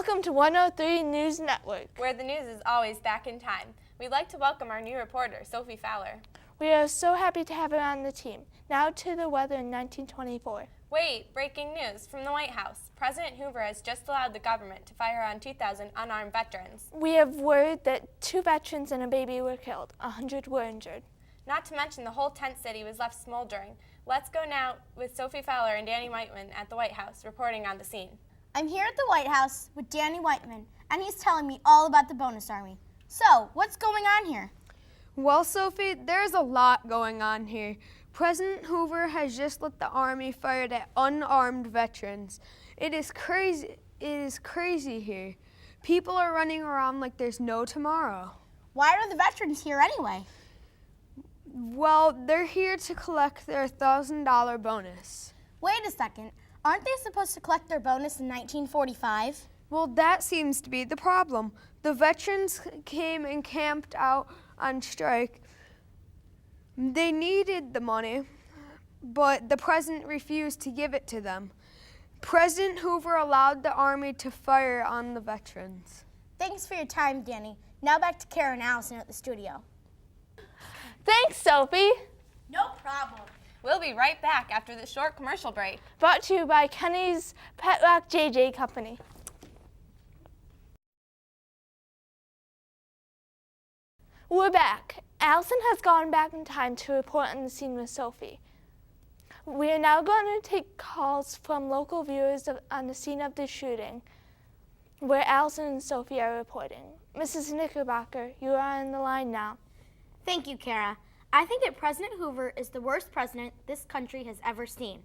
Welcome to 103 News Network, where the news is always back in time. We'd like to welcome our new reporter, Sophie Fowler. We are so happy to have her on the team. Now to the weather in 1924. Wait, breaking news from the White House. President Hoover has just allowed the government to fire on 2,000 unarmed veterans. We have word that 2 veterans and a baby were killed. 100 were injured. Not to mention the whole tent city was left smoldering. Let's go now with Sophie Fowler and Danny Whiteman at the White House, reporting on the scene. I'm here at the White House with Danny Whiteman, and he's telling me all about the bonus army. So, what's going on here? Well, Sophie, there's a lot going on here. President Hoover has just let the Army fire at unarmed veterans. It is crazy here. People are running around like there's no tomorrow. Why are the veterans here anyway? Well, they're here to collect their $1,000 bonus. Wait a second. Aren't they supposed to collect their bonus in 1945? Well, that seems to be the problem. The veterans came and camped out on strike. They needed the money, but the president refused to give it to them. President Hoover allowed the Army to fire on the veterans. Thanks for your time, Danny. Now back to Kera and Allison at the studio. Thanks, Sophie. No problem. We'll be right back after this short commercial break. Brought to you by Kenny's Pet Rock JJ Company. We're back. Allison has gone back in time to report on the scene with Sophie. We are now going to take calls from local viewers on the scene of the shooting, where Allison and Sophie are reporting. Mrs. Knickerbocker, you are on the line now. Thank you, Kera. I think that President Hoover is the worst president this country has ever seen.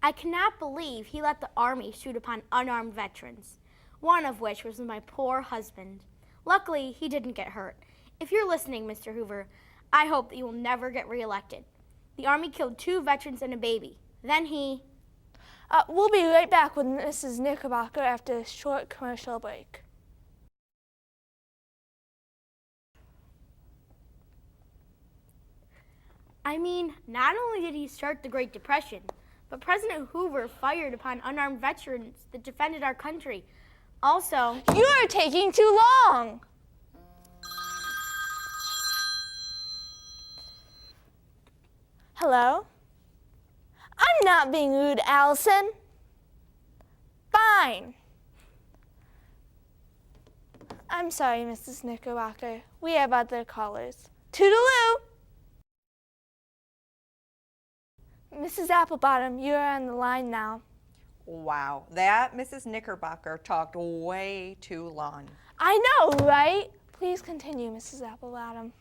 I cannot believe he let the Army shoot upon unarmed veterans, one of which was my poor husband. Luckily, he didn't get hurt. If you're listening, Mr. Hoover, I hope that you will never get reelected. The Army killed 2 veterans and a baby. Then he... We'll be right back with Mrs. Knickerbocker after a short commercial break. I mean, not only did he start the Great Depression, but President Hoover fired upon unarmed veterans that defended our country. Also... You're taking too long! Hello? I'm not being rude, Allison. Fine. I'm sorry, Mrs. Knickerbocker. We have other callers. Toodaloo! Mrs. Applebottom, you're on the line now. Wow, that Mrs. Knickerbocker talked way too long. I know, right? Please continue, Mrs. Applebottom.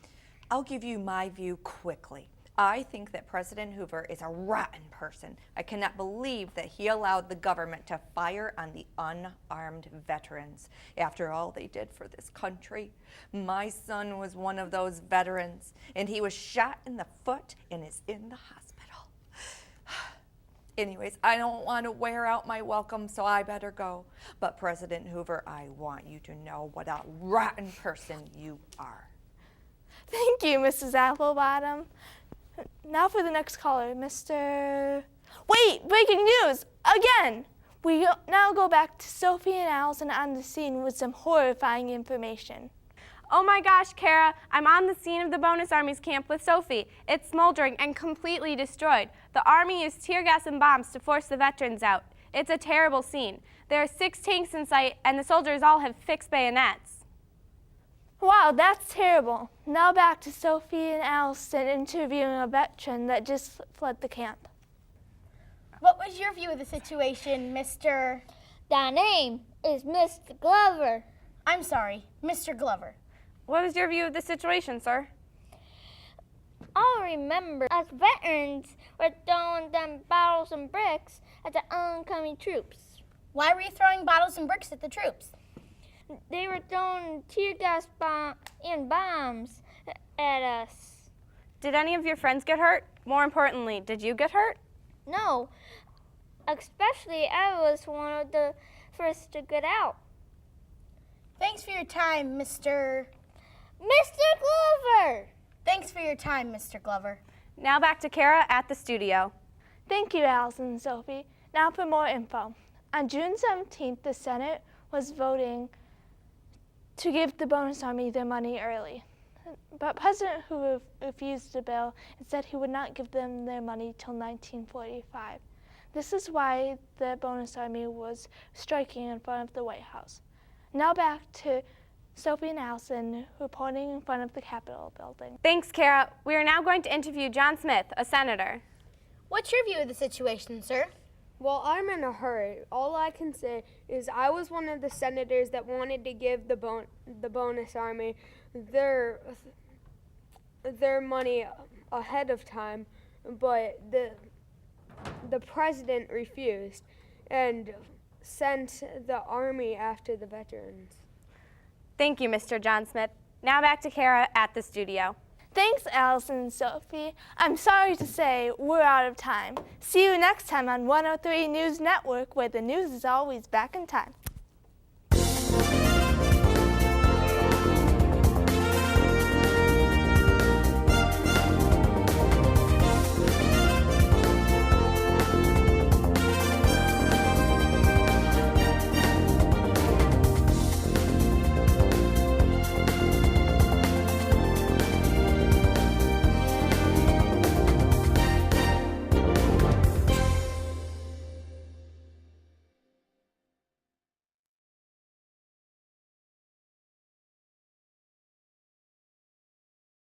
I'll give you my view quickly. I think that President Hoover is a rotten person. I cannot believe that he allowed the government to fire on the unarmed veterans after all they did for this country. My son was one of those veterans, and he was shot in the foot and is in the hospital. Anyways, I don't want to wear out my welcome, so I better go. But President Hoover, I want you to know what a rotten person you are. Thank you, Mrs. Applebottom. Now for the next caller, Mr. Wait, breaking news, again! We now go back to Sophie and Allison on the scene with some horrifying information. Oh my gosh, Kara, I'm on the scene of the Bonus Army's camp with Sophie. It's smoldering and completely destroyed. The Army used tear gas and bombs to force the veterans out. It's a terrible scene. There are 6 tanks in sight, and the soldiers all have fixed bayonets. Wow, that's terrible. Now back to Sophie and Allison interviewing a veteran that just fled the camp. What was your view of the situation, Mr. The name is Mr. Glover. I'm sorry, Mr. Glover. What was your view of the situation, sir? I remember as veterans were throwing them bottles and bricks at the oncoming troops. Why were you throwing bottles and bricks at the troops? They were throwing tear gas and bombs at us. Did any of your friends get hurt? More importantly, did you get hurt? No, especially I was one of the first to get out. Thanks for your time, Mr. Glover! Thanks for your time, Mr. Glover. Now back to Kara at the studio. Thank you, Allison and Sophie. Now for more info. On June 17th, the Senate was voting to give the bonus army their money early. But President Hoover refused the bill and said he would not give them their money till 1945. This is why the bonus army was striking in front of the White House. Now back to Sophie and Allison reporting in front of the Capitol building. Thanks, Kara. We are now going to interview John Smith, a senator. What's your view of the situation, sir? Well, I'm in a hurry. All I can say is I was one of the senators that wanted to give the bonus army their money ahead of time, but the president refused and sent the army after the veterans. Thank you, Mr. John Smith. Now back to Kara at the studio. Thanks, Allison and Sophie. I'm sorry to say we're out of time. See you next time on 103 News Network, where the news is always back in time.